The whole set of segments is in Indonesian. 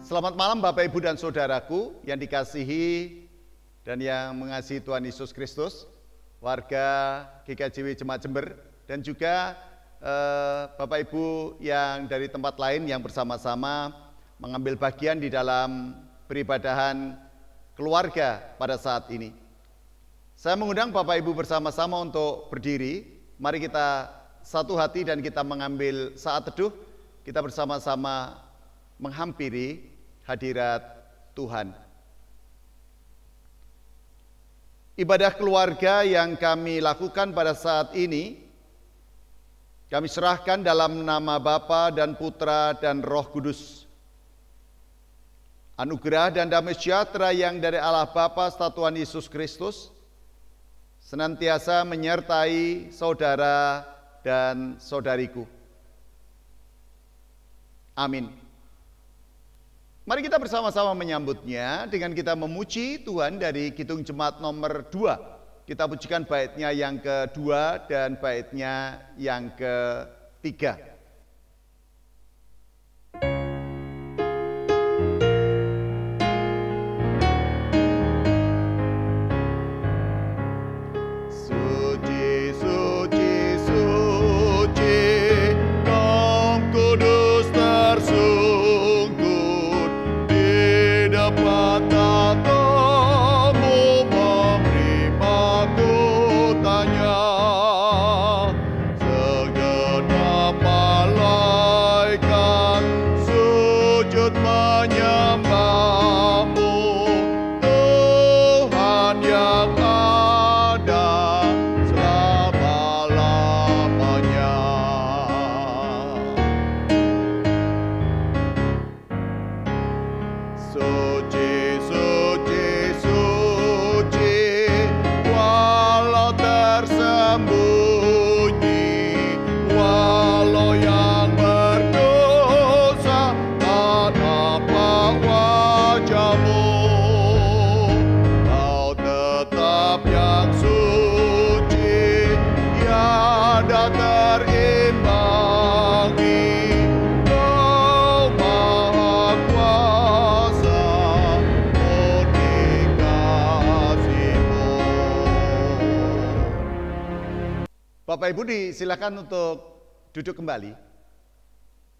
Selamat malam Bapak, Ibu, dan Saudaraku yang dikasihi dan yang mengasihi Tuhan Yesus Kristus, warga GKJW Jemaat Jember, dan juga Bapak Ibu yang dari tempat lain yang bersama-sama mengambil bagian di dalam peribadahan keluarga pada saat ini. Saya mengundang Bapak Ibu bersama-sama untuk berdiri. Mari kita satu hati dan kita mengambil saat teduh. Kita bersama-sama menghampiri hadirat Tuhan. Ibadah keluarga yang kami lakukan pada saat ini, kami serahkan dalam nama Bapa dan Putra dan Roh Kudus. Anugerah dan damai sejahtera yang dari Allah Bapa serta Tuhan Yesus Kristus senantiasa menyertai saudara dan saudariku. Amin. Mari kita bersama-sama menyambutnya dengan kita memuji Tuhan dari Kidung Jemaat nomor 2. Kita pujikan baitnya yang kedua dan baitnya yang ketiga. Bapak Ibu disilakan untuk duduk kembali.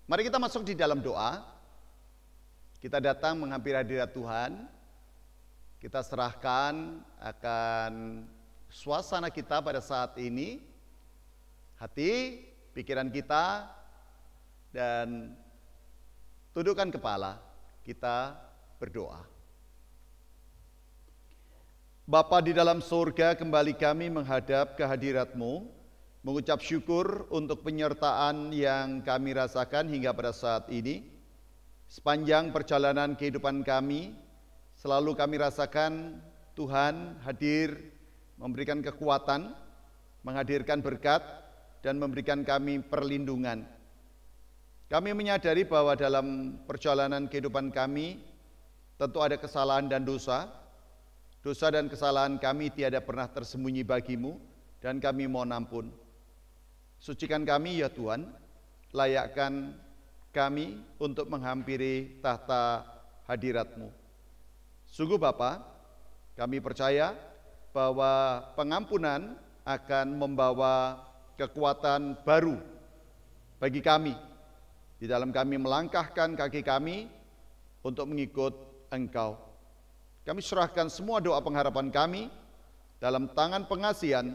Mari kita masuk di dalam doa. Kita datang menghampiri hadirat Tuhan. Kita serahkan akan suasana kita pada saat ini. Hati, pikiran kita, dan tundukkan kepala. Kita berdoa. Bapa di dalam surga, kembali kami menghadap ke hadirat-Mu. Mengucap syukur untuk penyertaan yang kami rasakan hingga pada saat ini. Sepanjang perjalanan kehidupan kami, selalu kami rasakan Tuhan hadir, memberikan kekuatan, menghadirkan berkat, dan memberikan kami perlindungan. Kami menyadari bahwa dalam perjalanan kehidupan kami, tentu ada kesalahan dan dosa. Dosa dan kesalahan kami tiada pernah tersembunyi bagimu, dan kami mohon ampun. Sucikan kami ya Tuhan, layakkan kami untuk menghampiri tahta hadirat-Mu. Sungguh Bapa, kami percaya bahwa pengampunan akan membawa kekuatan baru bagi kami, di dalam kami melangkahkan kaki kami untuk mengikut Engkau. Kami serahkan semua doa pengharapan kami dalam tangan pengasihan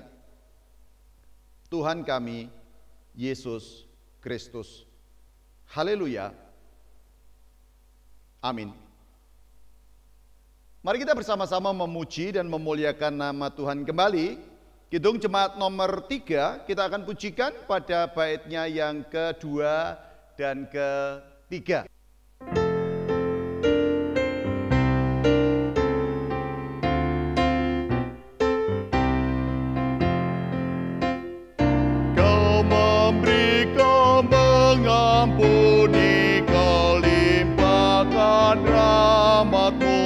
Tuhan kami, Yesus Kristus. Haleluya. Amin. Mari kita bersama-sama memuji dan memuliakan nama Tuhan kembali. Kidung Jemaat nomor 3, kita akan pujikan pada baitnya yang kedua dan ketiga. Mengampuni, Kau limpahkan rahmat-Mu,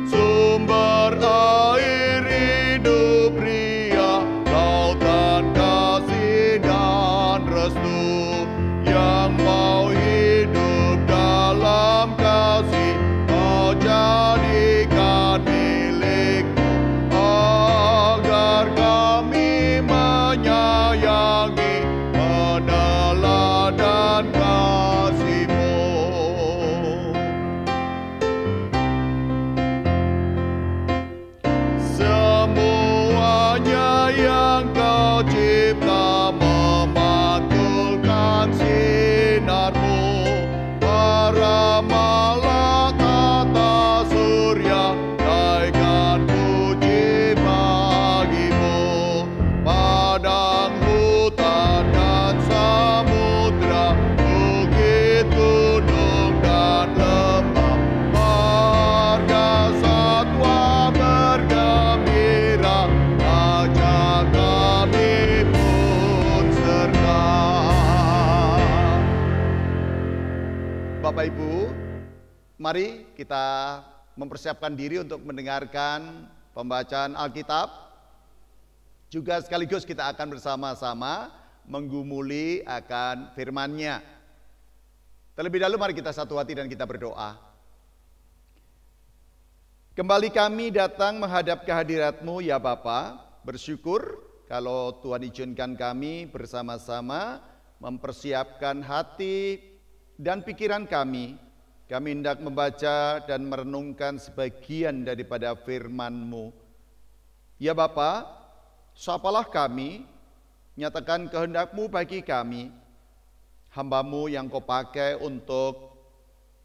sumber air hidup ria, lautan kasih dan restu, yang mau hidup dalam kasih mari kita mempersiapkan diri untuk mendengarkan pembacaan Alkitab. Juga sekaligus kita akan bersama-sama menggumuli akan firman-Nya. Terlebih dahulu mari kita satu hati dan kita berdoa. Kembali kami datang menghadap kehadirat-Mu ya Bapa, bersyukur kalau Tuhan izinkan kami bersama-sama mempersiapkan hati dan pikiran kami. Kami hendak membaca dan merenungkan sebagian daripada firman-Mu. Ya Bapa, sapalah kami, nyatakan kehendak-Mu bagi kami, hamba-Mu yang Kau pakai untuk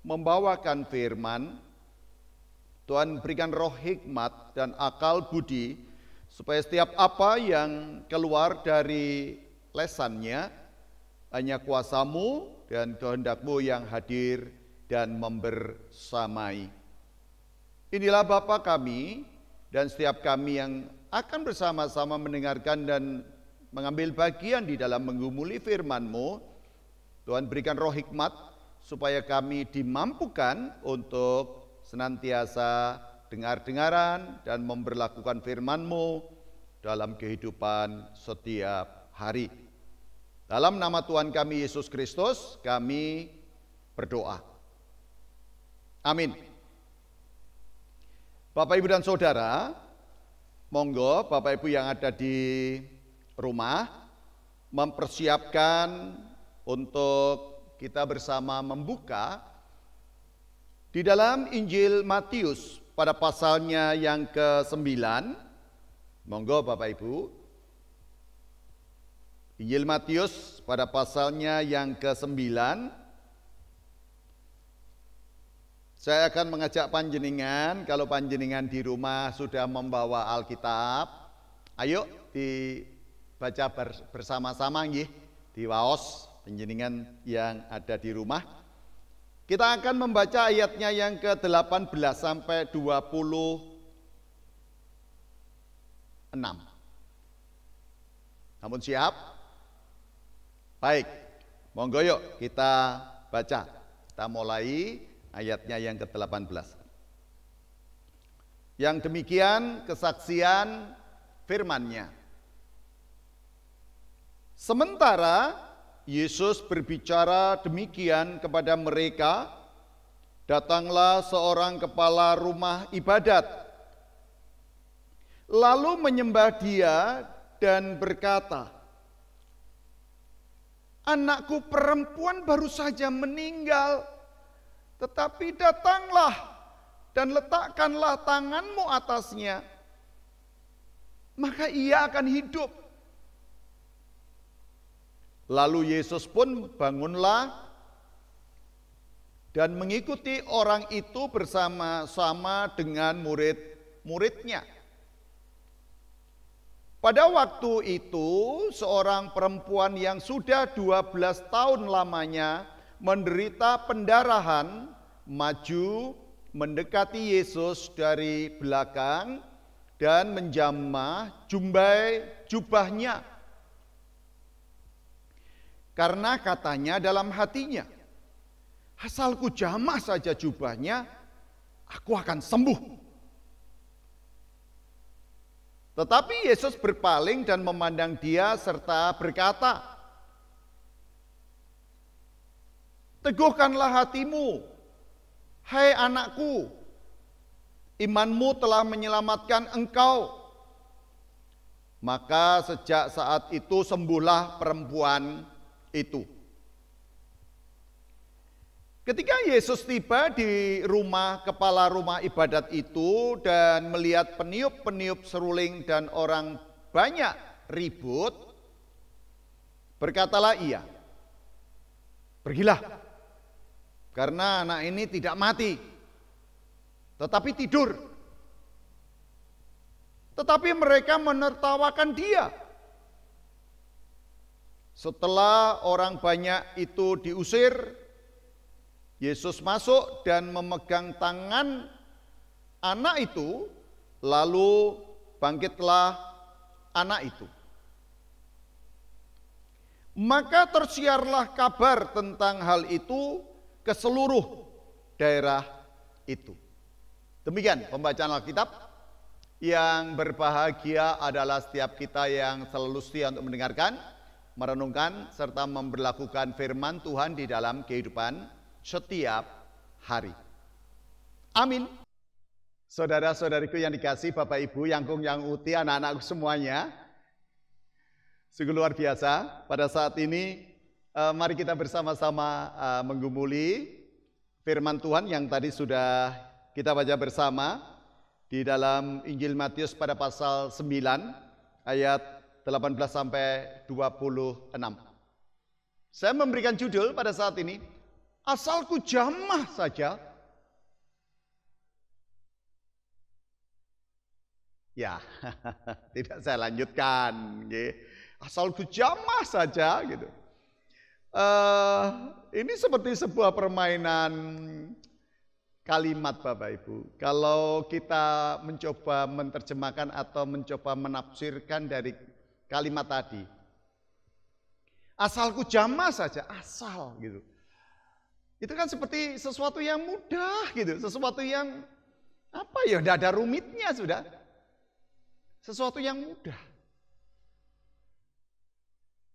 membawakan firman. Tuhan berikan roh hikmat dan akal budi, supaya setiap apa yang keluar dari lesannya, hanya kuasa-Mu dan kehendak-Mu yang hadir dan membersamai. Inilah Bapa kami dan setiap kami yang akan bersama-sama mendengarkan dan mengambil bagian di dalam menggumuli firman-Mu. Tuhan berikan roh hikmat supaya kami dimampukan untuk senantiasa dengar-dengaran dan memberlakukan firman-Mu dalam kehidupan setiap hari. Dalam nama Tuhan kami Yesus Kristus kami berdoa. Amin. Bapak, Ibu dan Saudara, monggo Bapak Ibu yang ada di rumah mempersiapkan untuk kita bersama membuka di dalam Injil Matius pada pasalnya yang ke-9. Monggo Bapak Ibu. Injil Matius pada pasalnya yang ke-9. Saya akan mengajak panjenengan, kalau panjenengan di rumah sudah membawa Alkitab, ayo dibaca bersama-sama nggih di waos panjenengan yang ada di rumah. Kita akan membaca ayatnya yang ke-18 sampai 26. Namun siap? Baik, monggo yuk kita baca. Kita mulai ayatnya yang ke-18. Yang demikian kesaksian firman-Nya. Sementara Yesus berbicara demikian kepada mereka, datanglah seorang kepala rumah ibadat, lalu menyembah Dia dan berkata, "Anakku perempuan baru saja meninggal, tetapi datanglah dan letakkanlah tanganmu atasnya, maka ia akan hidup." Lalu Yesus pun bangunlah dan mengikuti orang itu bersama-sama dengan murid-muridnya. Pada waktu itu seorang perempuan yang sudah 12 tahun lamanya menderita pendarahan maju mendekati Yesus dari belakang dan menjamah jubahnya. Karena katanya dalam hatinya, asalku jamah saja jubahnya, aku akan sembuh. Tetapi Yesus berpaling dan memandang dia serta berkata, "Teguhkanlah hatimu, hai anakku, imanmu telah menyelamatkan engkau." Maka sejak saat itu sembuhlah perempuan itu. Ketika Yesus tiba di rumah kepala rumah ibadat itu dan melihat peniup-peniup seruling dan orang banyak ribut, berkatalah ia, "Pergilah, karena anak ini tidak mati, tetapi tidur." Tetapi mereka menertawakan dia. Setelah orang banyak itu diusir, Yesus masuk dan memegang tangan anak itu, lalu bangkitlah anak itu. Maka tersiarlah kabar tentang hal itu ke seluruh daerah itu. Demikian pembacaan Alkitab. Yang berbahagia adalah setiap kita yang selalu setia untuk mendengarkan, merenungkan, serta memberlakukan firman Tuhan di dalam kehidupan setiap hari. Amin. Saudara-saudariku yang dikasihi Bapak Ibu, Yangkung, Yang Uti, anak-anakku semuanya, sungguh luar biasa. Pada saat ini mari kita bersama-sama menggumuli firman Tuhan yang tadi sudah kita baca bersama di dalam Injil Matius pada pasal 9 ayat 18 sampai 26. Saya memberikan judul pada saat ini, asalku jamah saja. Ya, tidak saya lanjutkan. Asalku jamah saja gitu. Ini seperti sebuah permainan kalimat Bapak Ibu. Kalau kita mencoba menerjemahkan atau mencoba menafsirkan dari kalimat tadi, asalku jamah saja, asal gitu. Itu kan seperti sesuatu yang mudah gitu, sesuatu yang apa ya, tidak ada rumitnya sudah. Sesuatu yang mudah.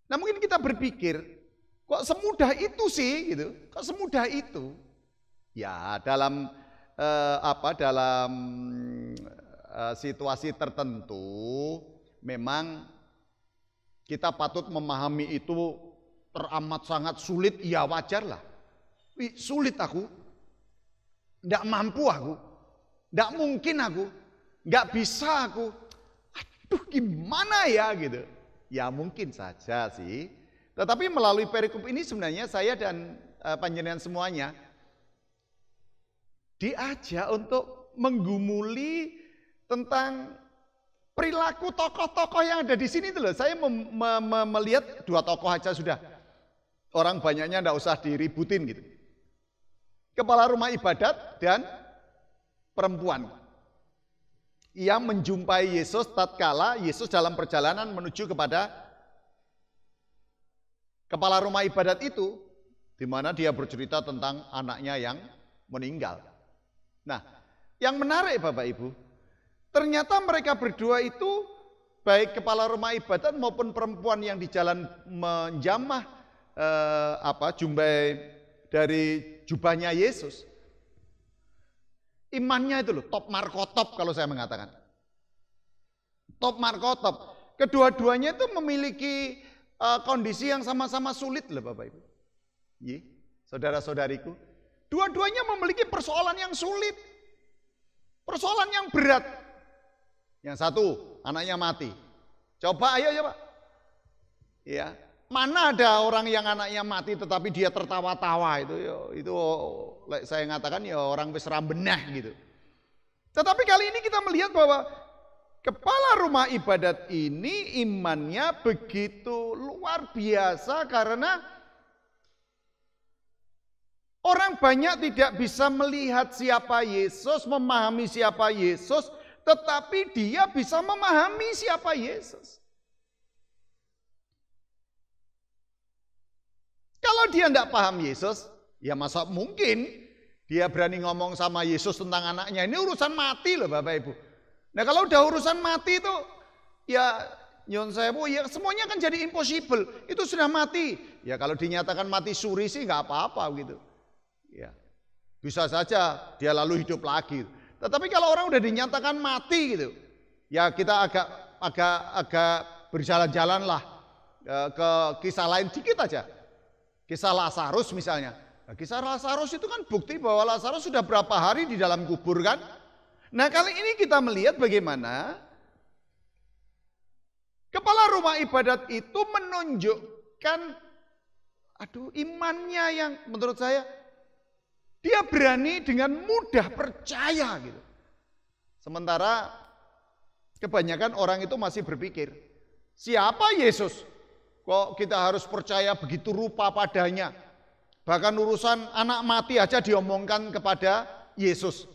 Nah mungkin kita berpikir, kok semudah itu sih gitu? Kok semudah itu? Ya, dalam situasi tertentu memang kita patut memahami itu teramat sangat sulit, ya wajarlah. Sulit aku, tidak mampu aku, tidak mungkin aku, nggak bisa aku. Aduh, gimana ya gitu? Ya mungkin saja sih. Tetapi melalui perikop ini sebenarnya saya dan panjenengan semuanya diajak untuk menggumuli tentang perilaku tokoh-tokoh yang ada di sini. Saya melihat dua tokoh aja sudah. Orang banyaknya enggak usah diributin gitu. Kepala rumah ibadat dan perempuan yang menjumpai Yesus tatkala Yesus dalam perjalanan menuju kepada kepala rumah ibadat itu, di mana dia bercerita tentang anaknya yang meninggal. Nah, yang menarik Bapak Ibu, ternyata mereka berdua itu, baik kepala rumah ibadat maupun perempuan yang di jalan menjamah jumbai dari jubahnya Yesus, imannya itu loh, top markotop kalau saya mengatakan. Top markotop. Kedua-duanya itu memiliki kondisi yang sama-sama sulit loh Bapak Ibu. Saudara-saudariku, dua-duanya memiliki persoalan yang sulit, persoalan yang berat. Yang satu, anaknya mati. Coba, ayo coba. Ya, mana ada orang yang anaknya mati tetapi dia tertawa-tawa itu saya mengatakan ya orang wis rambenah gitu. Tetapi kali ini kita melihat bahwa kepala rumah ibadat ini imannya begitu luar biasa karena orang banyak tidak bisa melihat siapa Yesus, memahami siapa Yesus, tetapi dia bisa memahami siapa Yesus. Kalau dia tidak paham Yesus, ya masa mungkin dia berani ngomong sama Yesus tentang anaknya. Ini urusan mati loh Bapak Ibu. Nah kalau udah urusan mati itu, ya nyon sewu, ya semuanya kan jadi impossible. Itu sudah mati. Ya kalau dinyatakan mati suri sih nggak apa-apa gitu. Ya, bisa saja dia lalu hidup lagi. Tetapi kalau orang udah dinyatakan mati gitu, ya kita agak berjalan-jalan lah ke kisah lain dikit aja. Kisah Lazarus misalnya. Nah, kisah Lazarus itu kan bukti bahwa Lazarus sudah berapa hari di dalam kubur kan. Nah kali ini kita melihat bagaimana kepala rumah ibadat itu menunjukkan imannya yang menurut saya dia berani dengan mudah percaya gitu. Sementara kebanyakan orang itu masih berpikir, siapa Yesus? Kok kita harus percaya begitu rupa padanya? Bahkan urusan anak mati aja diomongkan kepada Yesus.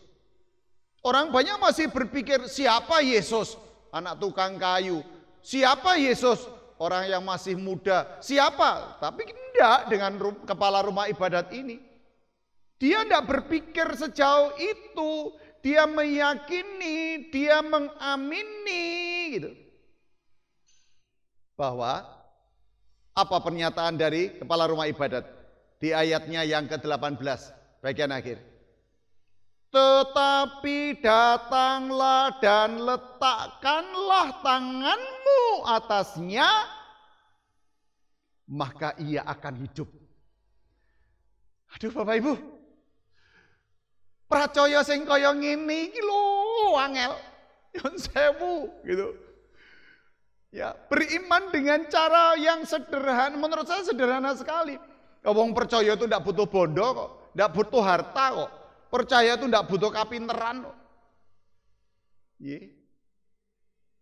Orang banyak masih berpikir, siapa Yesus? Anak tukang kayu. Siapa Yesus? Orang yang masih muda. Siapa? Tapi tidak dengan kepala rumah ibadat ini. Dia tidak berpikir sejauh itu. Dia meyakini, dia mengamini gitu. Bahwa apa pernyataan dari kepala rumah ibadat di ayatnya yang ke-18 bagian akhir. Tetapi datanglah dan letakkanlah tanganmu atasnya, maka ia akan hidup. Aduh Bapak Ibu, percaya sing kaya ngene iki lho angel. Yon sewu gitu. Ya, beriman dengan cara yang sederhana, menurut saya sederhana sekali. Wong percaya itu tidak butuh bondo kok, tidak butuh harta kok. Percaya itu tidak butuh kapinteran kok.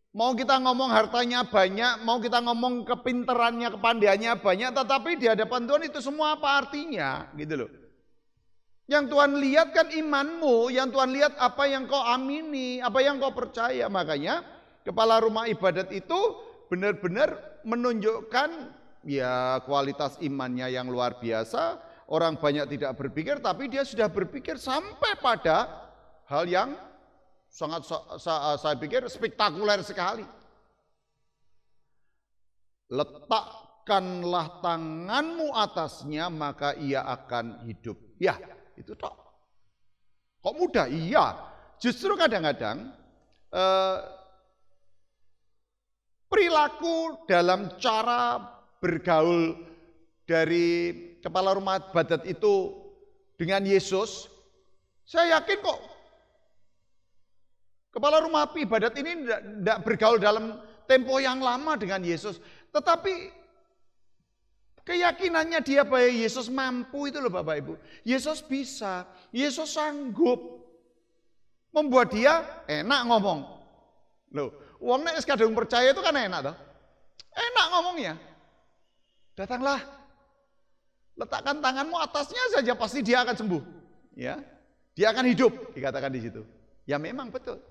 Mau kita ngomong hartanya banyak, mau kita ngomong kepinterannya, kepandaiannya banyak, tetapi di hadapan Tuhan itu semua apa artinya, gitu loh. Yang Tuhan lihat kan imanmu, yang Tuhan lihat apa yang kau amini, apa yang kau percaya. Makanya kepala rumah ibadat itu benar-benar menunjukkan ya kualitas imannya yang luar biasa. Orang banyak tidak berpikir, tapi dia sudah berpikir sampai pada hal yang sangat saya pikir spektakuler sekali. Letakkanlah tanganmu atasnya, maka ia akan hidup. Ya, itu toh. Kok mudah? Iya. Justru kadang-kadang perilaku dalam cara bergaul dari kepala rumah ibadat itu dengan Yesus, saya yakin kok kepala rumah ibadat ini tidak bergaul dalam tempo yang lama dengan Yesus, tetapi keyakinannya dia bahwa Yesus mampu itu loh Bapak Ibu. Yesus bisa, Yesus sanggup membuat dia enak ngomong. Loh, wong nek kadung percaya itu kan enak toh. Enak ngomongnya. Datanglah, letakkan tanganmu atasnya saja pasti dia akan sembuh. Ya, dia akan hidup, dikatakan di situ. Ya memang betul.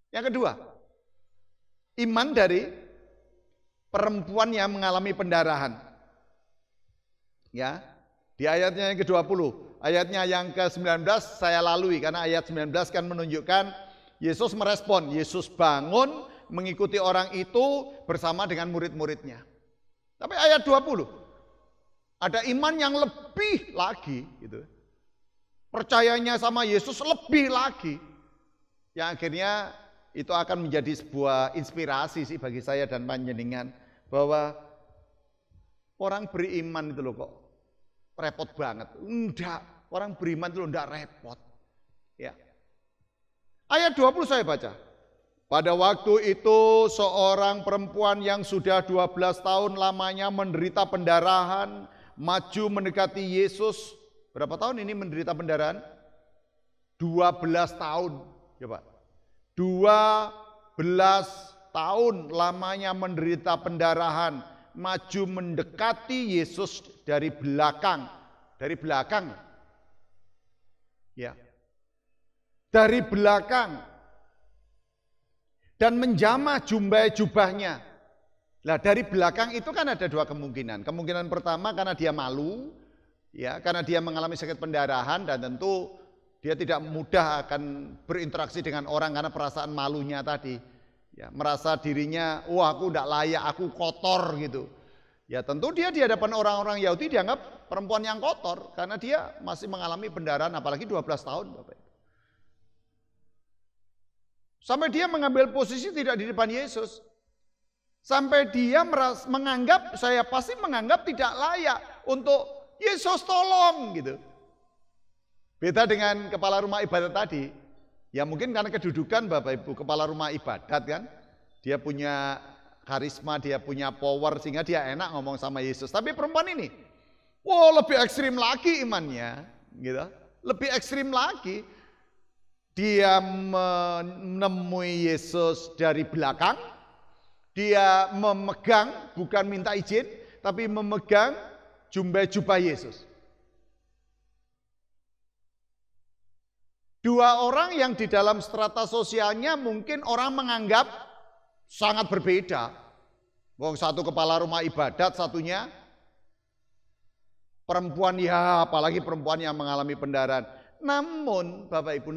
Yang kedua, iman dari perempuan yang mengalami pendarahan. Ya, di ayatnya yang ke-20, ayatnya yang ke-19 saya lalui karena ayat 19 kan menunjukkan Yesus merespon, Yesus bangun mengikuti orang itu bersama dengan murid-muridnya. Tapi ayat 20, ada iman yang lebih lagi gitu. Percayanya sama Yesus lebih lagi. Yang akhirnya itu akan menjadi sebuah inspirasi sih bagi saya dan panjenengan bahwa orang beriman itu loh kok repot banget. Enggak, orang beriman itu loh enggak repot. Ya. Ayat 20 saya baca. Pada waktu itu seorang perempuan yang sudah 12 tahun lamanya menderita pendarahan maju mendekati Yesus. Berapa tahun ini menderita pendarahan? 12 tahun. Coba. 12 tahun lamanya menderita pendarahan, maju mendekati Yesus dari belakang. Dari belakang. Ya. Dari belakang. Dan menjamah jubahnya. Nah, dari belakang itu kan ada dua kemungkinan. Kemungkinan pertama karena dia malu, ya, karena dia mengalami sakit pendarahan dan tentu dia tidak mudah akan berinteraksi dengan orang karena perasaan malunya tadi. Ya, merasa dirinya, wah aku tidak layak, aku kotor gitu. Ya tentu dia di hadapan orang-orang Yahudi dianggap perempuan yang kotor karena dia masih mengalami pendarahan apalagi 12 tahun, Bapak. Sampai dia mengambil posisi tidak di depan Yesus. Sampai dia menganggap, saya pasti menganggap tidak layak untuk Yesus tolong gitu. Beda dengan kepala rumah ibadat tadi. Ya mungkin karena kedudukan Bapak Ibu kepala rumah ibadat kan. Dia punya karisma, dia punya power sehingga dia enak ngomong sama Yesus. Tapi perempuan ini, wow lebih ekstrim lagi imannya. Gitu. Lebih ekstrim lagi. Dia menemui Yesus dari belakang, dia memegang, bukan minta izin, tapi memegang jubah Yesus. Dua orang yang di dalam strata sosialnya mungkin orang menganggap sangat berbeda. Wong satu kepala rumah ibadat, satunya Perempuan ya, apalagi perempuan yang mengalami pendarahan. Namun, Bapak Ibu,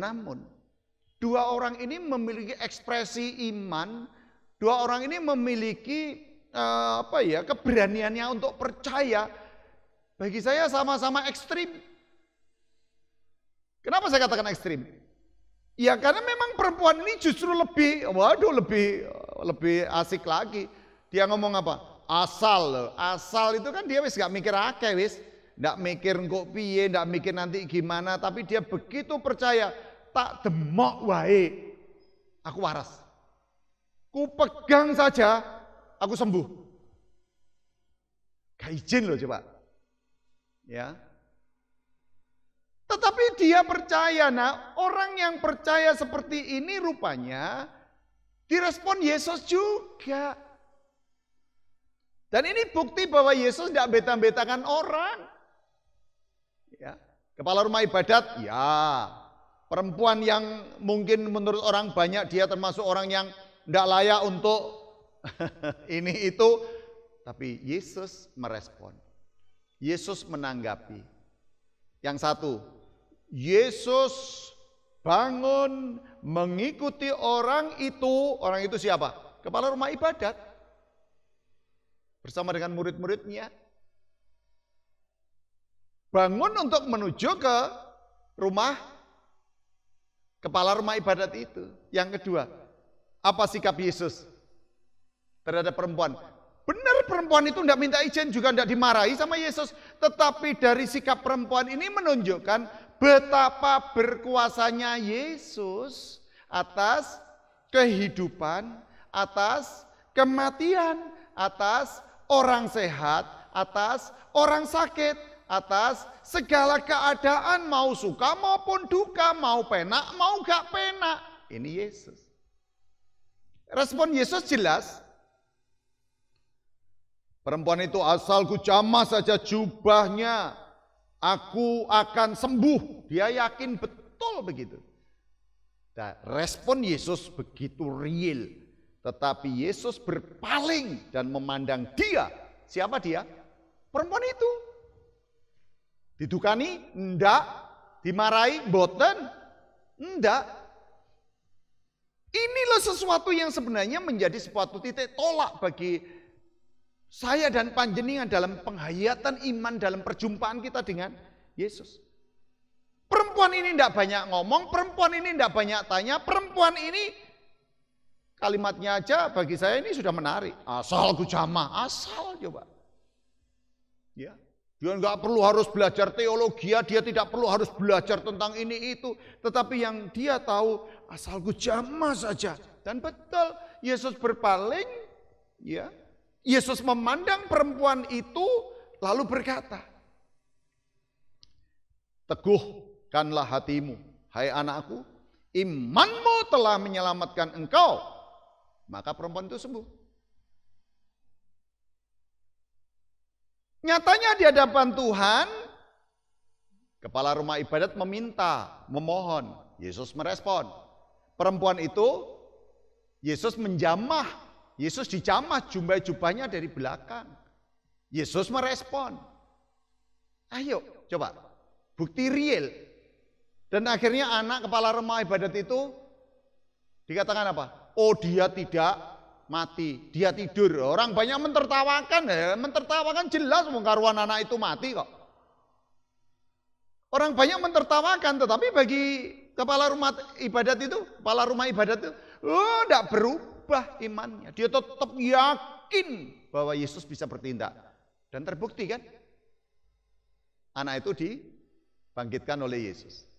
dua orang ini memiliki ekspresi iman, dua orang ini memiliki keberaniannya untuk percaya. Bagi saya sama-sama ekstrim. Kenapa saya katakan ekstrim? Ya karena memang perempuan ini justru lebih asik lagi. Dia ngomong apa? Asal itu kan dia wis gak mikir akeh wis. Nggak mikir kok piye, nggak mikir nanti gimana, tapi dia begitu percaya, tak demok wae, aku waras. Ku pegang saja, aku sembuh. Gak izin loh coba. Ya. Tetapi dia percaya, orang yang percaya seperti ini rupanya direspon Yesus juga. Dan ini bukti bahwa Yesus tidak beta-betakan orang. Ya. Kepala rumah ibadat, ya. Perempuan yang mungkin menurut orang banyak dia termasuk orang yang tidak layak untuk ini itu. Tapi Yesus merespon. Yesus menanggapi. Yang satu, Yesus bangun mengikuti orang itu. Orang itu siapa? Kepala rumah ibadat. Bersama dengan murid-muridnya. Bangun untuk menuju ke rumah kepala rumah ibadat itu. Yang kedua, apa sikap Yesus terhadap perempuan? Benar perempuan itu tidak minta izin, juga tidak dimarahi sama Yesus. Tetapi dari sikap perempuan ini menunjukkan betapa berkuasanya Yesus atas kehidupan, atas kematian, atas orang sehat, atas orang sakit, atas segala keadaan, mau suka maupun duka, mau penak mau gak penak. Ini Yesus. Respon Yesus jelas. Perempuan itu, asalku jamah saja jubahnya, aku akan sembuh. Dia yakin betul begitu. Nah, respon Yesus begitu real. Tetapi Yesus berpaling dan memandang dia. Siapa dia? Perempuan itu. Didukani? Enggak. Dimarahi? Boten? Enggak. Ini loh sesuatu yang sebenarnya menjadi suatu titik tolak bagi saya dan panjenengan dalam penghayatan iman dalam perjumpaan kita dengan Yesus. Perempuan ini enggak banyak ngomong, perempuan ini enggak banyak tanya, perempuan ini kalimatnya aja bagi saya ini sudah menarik. Asal ku jamah, asal coba. Ya. Dia enggak perlu harus belajar teologi, dia tidak perlu harus belajar tentang ini itu, tetapi yang dia tahu asalku jamah saja. Dan betul, Yesus berpaling, ya. Yesus memandang perempuan itu lalu berkata, teguhkanlah hatimu, hai anakku, imanmu telah menyelamatkan engkau. Maka perempuan itu sembuh. Nyatanya di hadapan Tuhan, kepala rumah ibadat meminta, memohon. Yesus merespon. Perempuan itu, Yesus menjamah. Yesus dijamah jubahnya dari belakang. Yesus merespon. Ayo coba, bukti real. Dan akhirnya anak kepala rumah ibadat itu dikatakan apa? Oh dia tidak mati, dia tidur. Orang banyak mentertawakan, mentertawakan jelas karuan anak itu mati kok. Orang banyak mentertawakan, tetapi bagi kepala rumah ibadat itu, tidak berubah imannya. Dia tetap yakin bahwa Yesus bisa bertindak. Dan terbukti kan? Anak itu dibangkitkan oleh Yesus.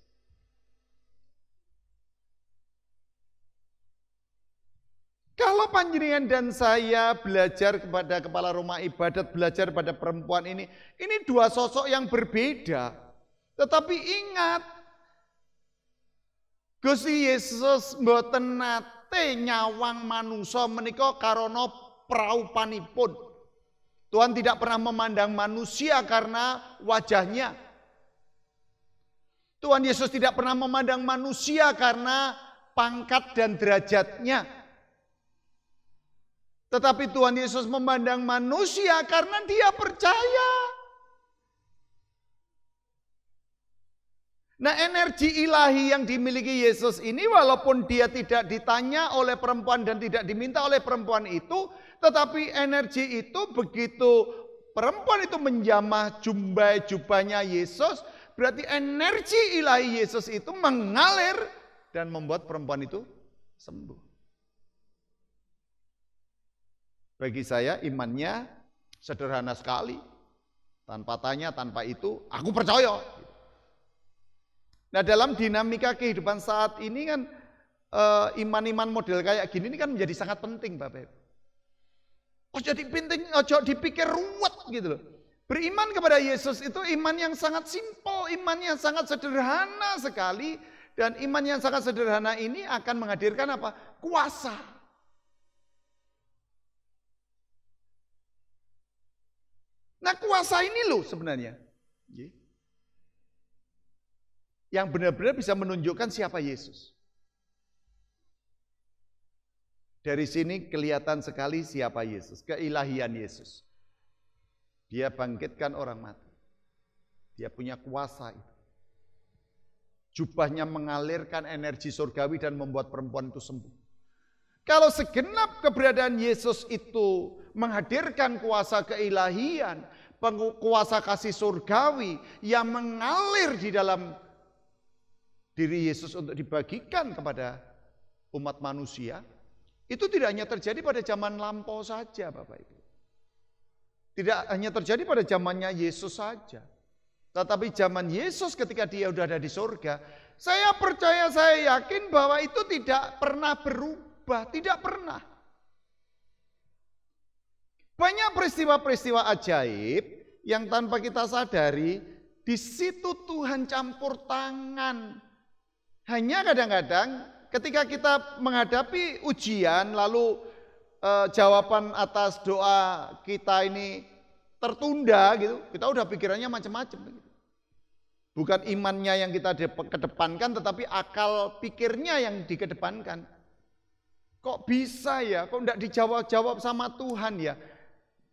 Kalau panjenengan dan saya belajar kepada kepala rumah ibadat, belajar pada perempuan ini dua sosok yang berbeda. Tetapi ingat, Gusti Yesus mboten nate nyawang manusa menika karana praupanipun. Tuhan tidak pernah memandang manusia karena wajahnya. Tuhan Yesus tidak pernah memandang manusia karena pangkat dan derajatnya. Tetapi Tuhan Yesus memandang manusia karena dia percaya. Nah, energi ilahi yang dimiliki Yesus ini walaupun dia tidak ditanya oleh perempuan dan tidak diminta oleh perempuan itu, tetapi energi itu begitu perempuan itu menjamah jubahnya Yesus, berarti energi ilahi Yesus itu mengalir dan membuat perempuan itu sembuh. Bagi saya imannya sederhana sekali. Tanpa tanya, tanpa itu, aku percaya. Nah, dalam dinamika kehidupan saat ini kan iman-iman model kayak gini ini kan menjadi sangat penting, Bapak Ibu. Oh, jadi penting, ojo dipikir ruwet gitu loh. Beriman kepada Yesus itu iman yang sangat simpel, iman yang sangat sederhana sekali. Dan iman yang sangat sederhana ini akan menghadirkan apa? Kuasa. Nah, kuasa ini loh sebenarnya yang benar-benar bisa menunjukkan siapa Yesus. Dari sini kelihatan sekali siapa Yesus, keilahian Yesus. Dia bangkitkan orang mati. Dia punya kuasa itu. Jubahnya mengalirkan energi surgawi dan membuat perempuan itu sembuh. Kalau segenap keberadaan Yesus itu menghadirkan kuasa keilahian, kuasa kasih surgawi yang mengalir di dalam diri Yesus untuk dibagikan kepada umat manusia, itu tidak hanya terjadi pada zaman lampau saja, Bapak Ibu. Tidak hanya terjadi pada zamannya Yesus saja. Tetapi zaman Yesus ketika dia sudah ada di surga, saya percaya, saya yakin bahwa itu tidak pernah berubah, tidak pernah. Banyak peristiwa-peristiwa ajaib yang tanpa kita sadari, di situ Tuhan campur tangan. Hanya kadang-kadang ketika kita menghadapi ujian, lalu jawaban atas doa kita ini tertunda gitu, kita udah pikirannya macam-macam. Bukan imannya yang kita kedepankan, tetapi akal pikirnya yang dikedepankan. Kok bisa ya? Kok enggak dijawab-jawab sama Tuhan ya?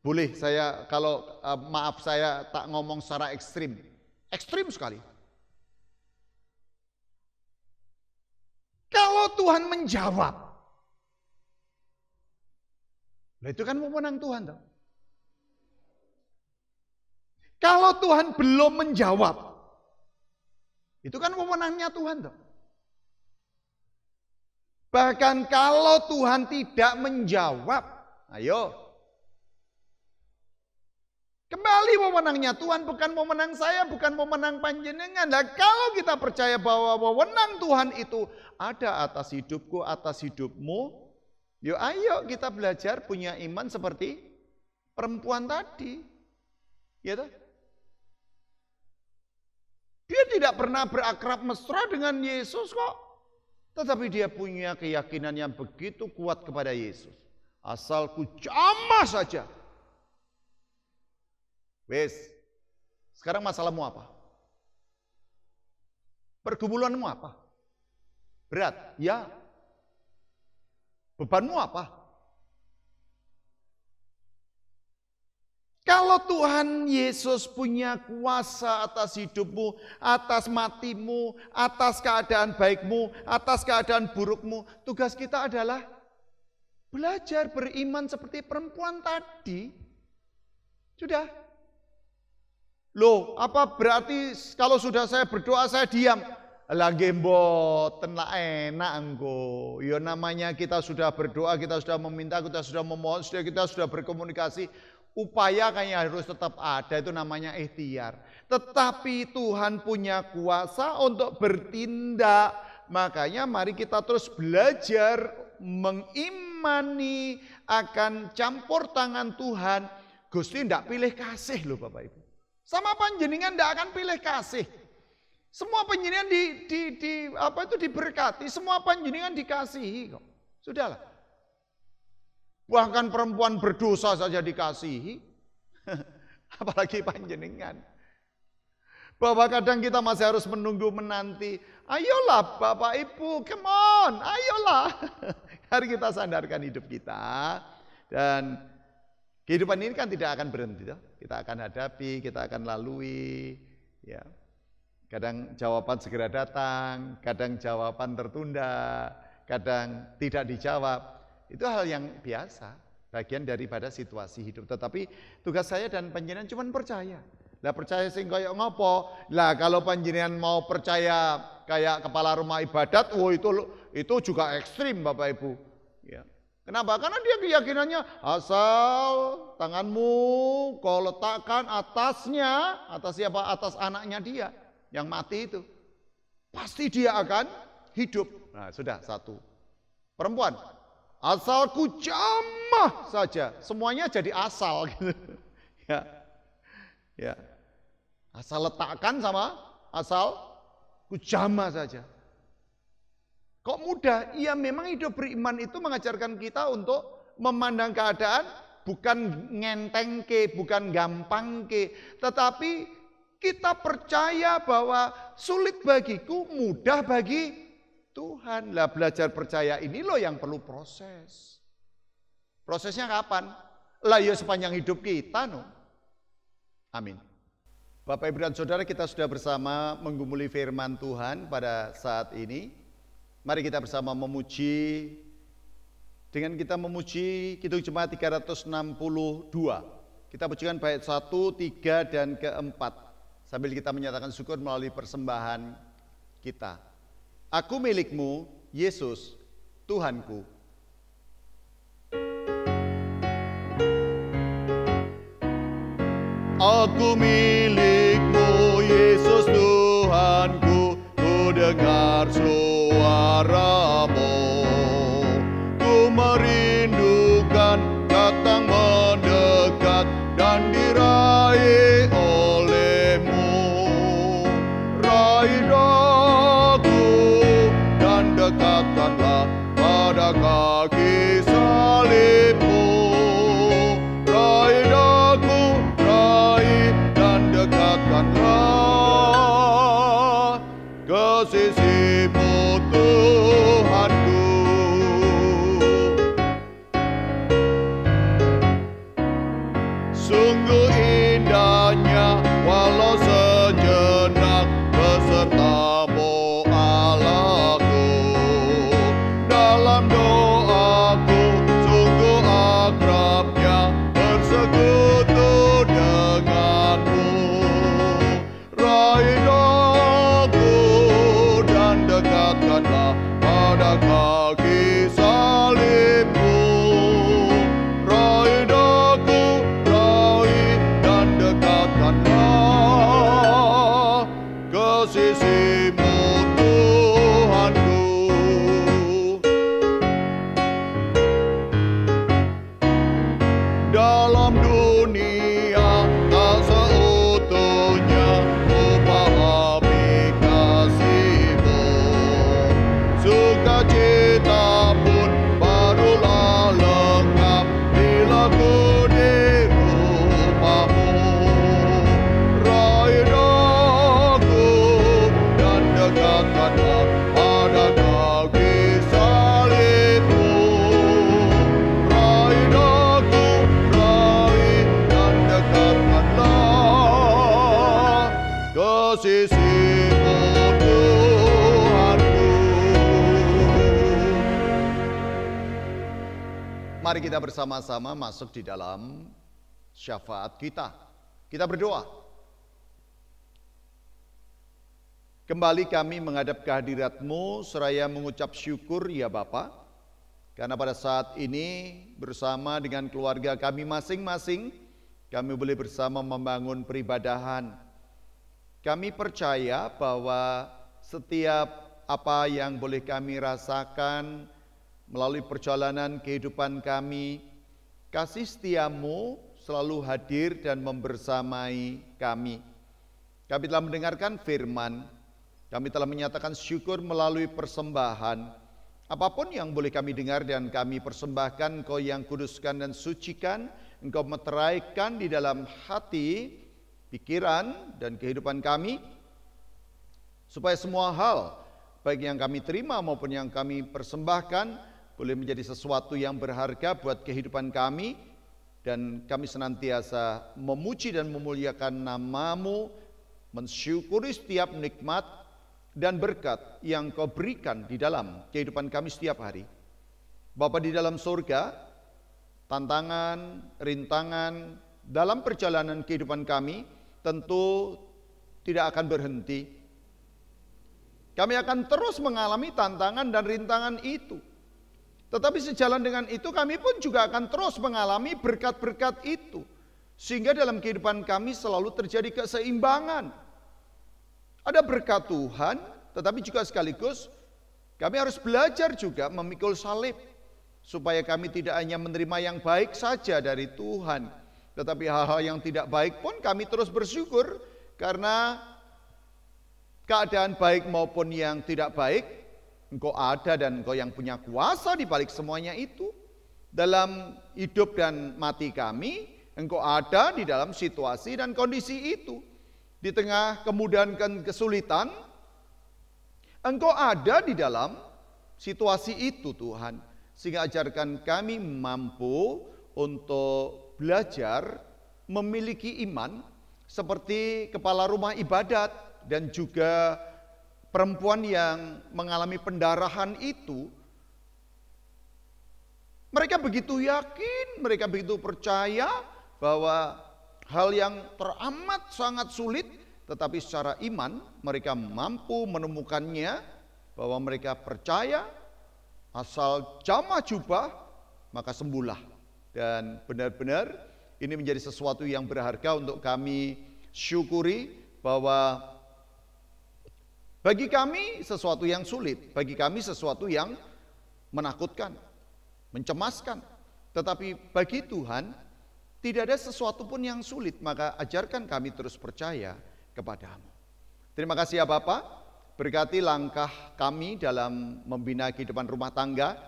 Boleh saya kalau maaf saya tak ngomong secara ekstrim. Ekstrim sekali. Kalau Tuhan menjawab, nah itu kan wewenang Tuhan. Toh. Kalau Tuhan belum menjawab, itu kan wewenangnya Tuhan. Toh. Bahkan kalau Tuhan tidak menjawab, ayo. Kembali wewenangnya Tuhan, bukan wewenang saya, bukan wewenang panjenengan. Nah, kalau kita percaya bahwa wewenang Tuhan itu ada atas hidupku, atas hidupmu, yuk ayo kita belajar punya iman seperti perempuan tadi. Ya toh? Dia tidak pernah berakrab mesra dengan Yesus kok. Tetapi dia punya keyakinan yang begitu kuat kepada Yesus. Asalku jamah saja. Wes, sekarang masalahmu apa? Pergumulanmu apa? Berat? Ya. Bebanmu apa? Kalau Tuhan Yesus punya kuasa atas hidupmu, atas matimu, atas keadaan baikmu, atas keadaan burukmu, tugas kita adalah belajar beriman seperti perempuan tadi. Sudah. Loh, apa berarti kalau sudah saya berdoa saya diam? Lagi mboten lah enak engko. Ya namanya kita sudah berdoa, kita sudah meminta, kita sudah memohon, kita sudah berkomunikasi. Upaya kayaknya harus tetap ada, itu namanya ikhtiar. Tetapi Tuhan punya kuasa untuk bertindak. Makanya mari kita terus belajar mengimani akan campur tangan Tuhan. Gusti ndak pilih kasih loh Bapak Ibu. Sama panjenengan ndak akan pilih kasih. Semua panjenengan diberkati, semua panjenengan dikasihi kok. Sudahlah. Bahkan perempuan berdosa saja dikasihi. Apalagi panjenengan. Bahwa kadang kita masih harus menunggu menanti. Ayolah Bapak Ibu, come on, ayolah. Mari kita sadarkan hidup kita. Dan kehidupan ini kan tidak akan berhenti. Kita akan hadapi, kita akan lalui. Ya. Kadang jawaban segera datang, kadang jawaban tertunda, kadang tidak dijawab. Itu hal yang biasa, bagian daripada situasi hidup. Tetapi tugas saya dan panjenengan cuma percaya. Lah percaya sing kaya ngopo? Lah kalau panjenengan mau percaya kayak kepala rumah ibadat, itu juga ekstrim Bapak Ibu. Ya. Kenapa? Karena dia keyakinannya asal tanganmu kau letakkan atasnya, atas siapa? Atas anaknya dia yang mati itu. Pasti dia akan hidup. Nah sudah satu. Perempuan, asal ku jamah saja. Semuanya jadi asal gitu. Ya. Ya. Asal letakkan sama asal ku jamah saja. Kok mudah? Iya memang hidup beriman itu mengajarkan kita untuk memandang keadaan bukan ngentengke, bukan gampangke, tetapi kita percaya bahwa sulit bagiku, mudah bagi Tuhan. Lah belajar percaya ini loh yang perlu proses. Prosesnya kapan? Lah ya sepanjang hidup kita no. Amin. Bapak Ibu dan Saudara, kita sudah bersama menggumuli firman Tuhan pada saat ini. Mari kita bersama memuji. Dengan kita memuji Kidung Jemaat 362. Kita pujikan bait 1, 3 dan ke-4. Sambil kita menyatakan syukur melalui persembahan kita. Aku milikmu, Yesus, Tuhanku. Aku milikmu, Yesus Tuhanku, ku dengar suaramu. Ku merindukan datang mendekat dan diraih olehmu. Raih daku dan dekatkanlah pada kaki salibmu. Raih daku, raih dan dekatkanlah ke sisimu Tuhanku. Sungguh indahnya walau sejenak besertamu Allahku. Dalam doaku sungguh akrabnya bersekutu denganmu. Raih daku dan dekatkanlah pada kaki salibmu. Raih daku, raih dan dekatkanlah ke sisimu Tuhanku. Dalam dunia tak seutuhnya ku pahami kasih-Mu. Sukacita pun barulah lengkap bila ku di rumah-Mu. Raih daku dan dekatkanlah pada kaki salibmu. Raih daku, raih dan dekatkanlah ke sisimu Tuhanku. Mari kita bersama-sama masuk di dalam syafaat kita. Kita berdoa. Kembali kami menghadap kehadirat-Mu seraya mengucap syukur ya Bapa, karena pada saat ini bersama dengan keluarga kami masing-masing, kami boleh bersama membangun peribadahan. Kami percaya bahwa setiap apa yang boleh kami rasakan melalui perjalanan kehidupan kami, kasih setia-Mu selalu hadir dan membersamai kami. Kami telah mendengarkan firman, kami telah menyatakan syukur melalui persembahan. Apapun yang boleh kami dengar dan kami persembahkan, Engkau yang kuduskan dan sucikan, Engkau meteraikan di dalam hati, pikiran, dan kehidupan kami, supaya semua hal, baik yang kami terima maupun yang kami persembahkan, boleh menjadi sesuatu yang berharga buat kehidupan kami, dan kami senantiasa memuji dan memuliakan nama-Mu mensyukuri setiap nikmat dan berkat yang Kau berikan di dalam kehidupan kami setiap hari. Bapa di dalam surga, tantangan, rintangan dalam perjalanan kehidupan kami tentu tidak akan berhenti. Kami akan terus mengalami tantangan dan rintangan itu. Tetapi sejalan dengan itu kami pun juga akan terus mengalami berkat-berkat itu. Sehingga dalam kehidupan kami selalu terjadi keseimbangan. Ada berkat Tuhan, tetapi juga sekaligus kami harus belajar juga memikul salib. Supaya kami tidak hanya menerima yang baik saja dari Tuhan, tetapi hal-hal yang tidak baik pun kami terus bersyukur. Karena keadaan baik maupun yang tidak baik, Engkau ada dan Engkau yang punya kuasa di balik semuanya itu. Dalam hidup dan mati kami, Engkau ada di dalam situasi dan kondisi itu. Di tengah kemudahan dan kesulitan, Engkau ada di dalam situasi itu Tuhan. Sehingga ajarkan kami mampu untuk belajar memiliki iman seperti kepala rumah ibadat dan juga perempuan yang mengalami pendarahan itu. Mereka begitu yakin, mereka begitu percaya bahwa hal yang teramat sangat sulit, tetapi secara iman mereka mampu menemukannya, bahwa mereka percaya asal jamah jubah maka sembuhlah. Dan benar-benar ini menjadi sesuatu yang berharga untuk kami syukuri, bahwa bagi kami sesuatu yang sulit, bagi kami sesuatu yang menakutkan, mencemaskan. Tetapi bagi Tuhan tidak ada sesuatu pun yang sulit, maka ajarkan kami terus percaya kepadamu. Terima kasih ya Bapa, berkati langkah kami dalam membina kehidupan rumah tangga,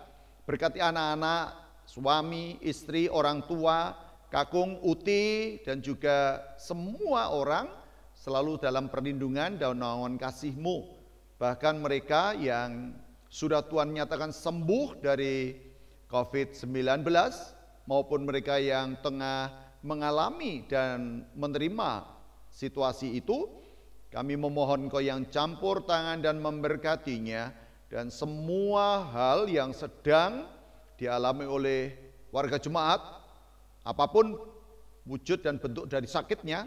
berkati anak-anak, suami, istri, orang tua, kakung, uti, dan juga semua orang selalu dalam perlindungan dan naungan kasih-Mu. Bahkan mereka yang sudah Tuhan nyatakan sembuh dari COVID-19, maupun mereka yang tengah mengalami dan menerima situasi itu, kami memohon Kau yang campur tangan dan memberkatinya, dan semua hal yang sedang dialami oleh warga jemaat, apapun wujud dan bentuk dari sakitnya,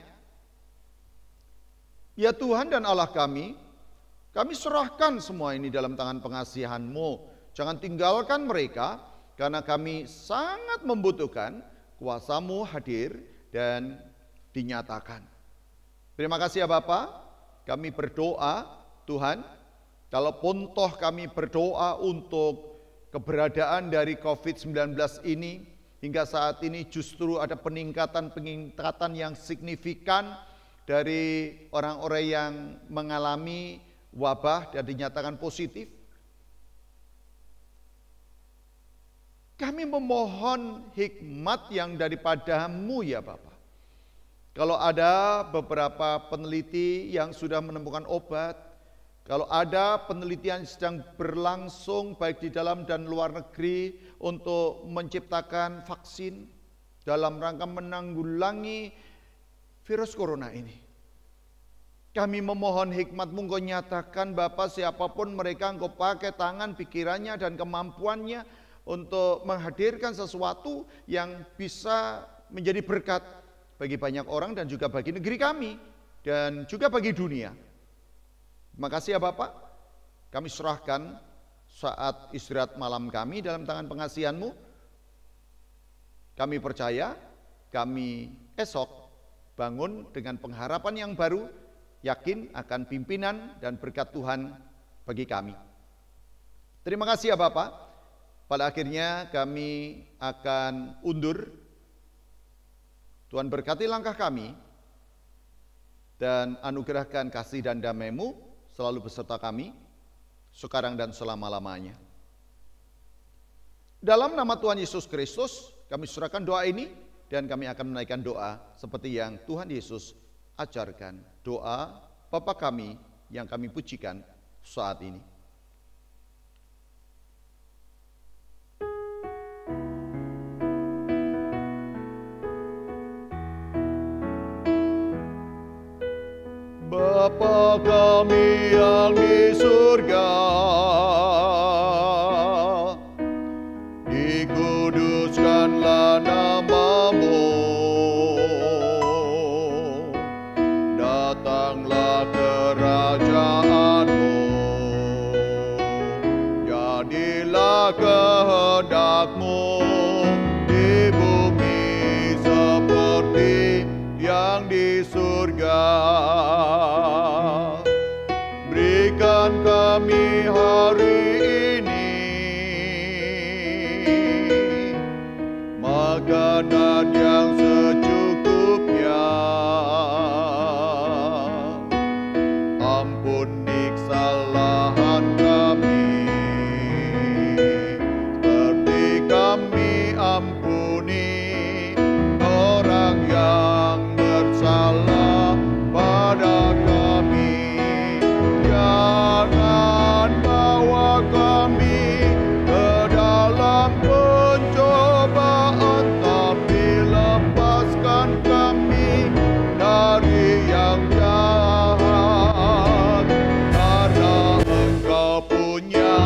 ya Tuhan dan Allah kami serahkan semua ini dalam tangan pengasihan-Mu. Jangan tinggalkan mereka, karena kami sangat membutuhkan kuasa-Mu hadir dan dinyatakan. Terima kasih ya Bapa, kami berdoa Tuhan, kalaupun toh kami berdoa untuk keberadaan dari COVID-19 ini, hingga saat ini justru ada peningkatan yang signifikan dari orang-orang yang mengalami wabah dan dinyatakan positif. Kami memohon hikmat yang daripada-Mu ya Bapa. Kalau ada beberapa peneliti yang sudah menemukan obat, kalau ada penelitian yang sedang berlangsung baik di dalam dan luar negeri untuk menciptakan vaksin dalam rangka menanggulangi virus corona ini, kami memohon hikmat-Mu. Engkau nyatakan Bapa, siapapun mereka Engkau pakai tangan, pikirannya dan kemampuannya untuk menghadirkan sesuatu yang bisa menjadi berkat bagi banyak orang dan juga bagi negeri kami dan juga bagi dunia. Terima kasih ya Bapak, kami serahkan saat istirahat malam kami dalam tangan pengasihan-Mu. Kami percaya kami esok bangun dengan pengharapan yang baru, yakin akan pimpinan dan berkat Tuhan bagi kami. Terima kasih ya Bapak. Pada akhirnya kami akan undur. Tuhan berkati langkah kami dan anugerahkan kasih dan damai-Mu selalu beserta kami sekarang dan selama-lamanya. Dalam nama Tuhan Yesus Kristus kami serahkan doa ini, dan kami akan menaikkan doa seperti yang Tuhan Yesus ajarkan. Doa Bapa kami yang kami pujikan saat ini. kami yang di surga, dikuduskanlah namamu, datanglah kerajaanmu, jadilah kehendakmu di bumi seperti yang di surga. Berikan kami hari ini makanan yang secukupnya. Ampuni kesalahan kami, seperti kami ampuni orang yang bersalah pada kami. Jangan bawa kami ke dalam pencobaan, tapi lepaskan kami dari yang jahat. Karena Engkau punya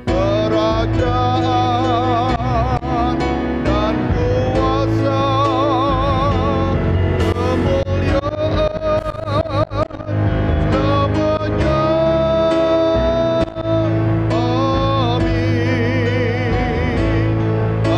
kerajaan dan kuasa, kemuliaan selamanya. Amin. Amin. Amin.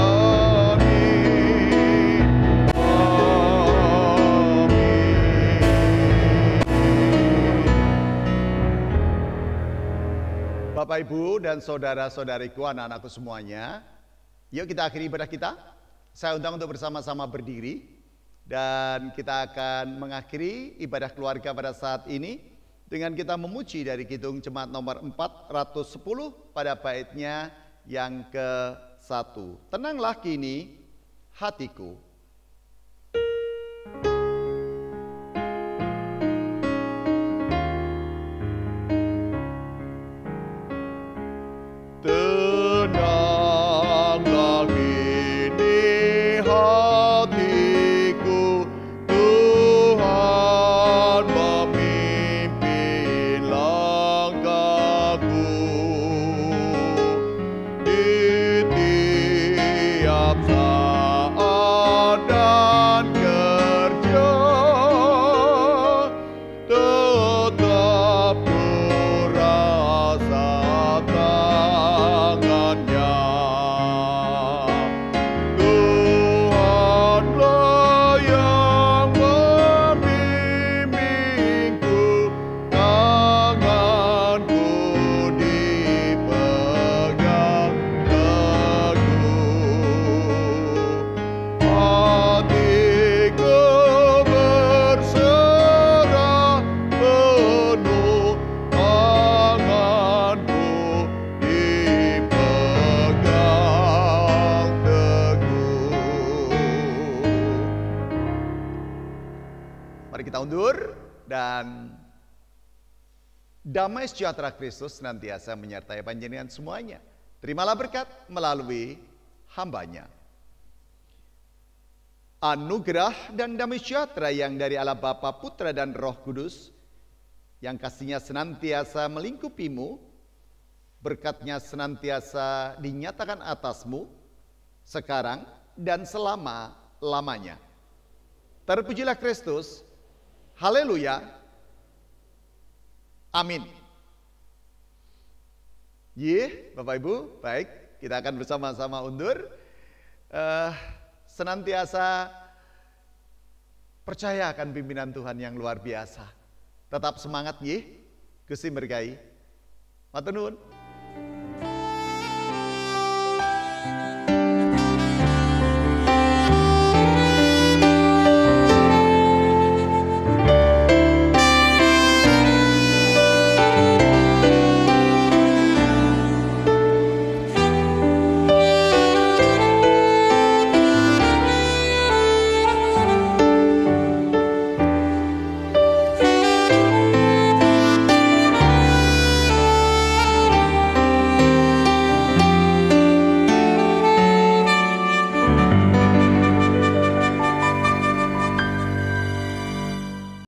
Bapak, Ibu, dan saudara-saudariku, anak-anakku semuanya, yuk kita akhiri ibadah kita. Saya undang untuk bersama-sama berdiri, dan kita akan mengakhiri ibadah keluarga pada saat ini dengan kita memuji dari Kidung Jemaat nomor 410 pada baitnya yang ke-1. Tenanglah kini hatiku. Tenanglah kini hatiku, Tuhan memimpin langkahku. Di tiap saat dan kerja, tetap ku rasa tangannya. Tuhanlah yang membimbingku, tanganku dipegang teguh. Hatiku berserah penuh, tanganku dipegang teguh. Mari kita undur, dan damai sejahtera Kristus senantiasa menyertai panjenengan semuanya. Terimalah berkat melalui hambanya. Anugerah dan damai sejahtera yang dari Allah Bapa, Putra, dan Roh Kudus, yang kasihnya senantiasa melingkupimu, berkatnya senantiasa dinyatakan atasmu, sekarang dan selama-lamanya. Terpujilah Kristus. Haleluya. Amin. Bapak Ibu, baik, kita akan bersama-sama undur. Senantiasa percaya akan pimpinan Tuhan yang luar biasa. Tetap semangat, Gusti berkahi. Matur nuwun.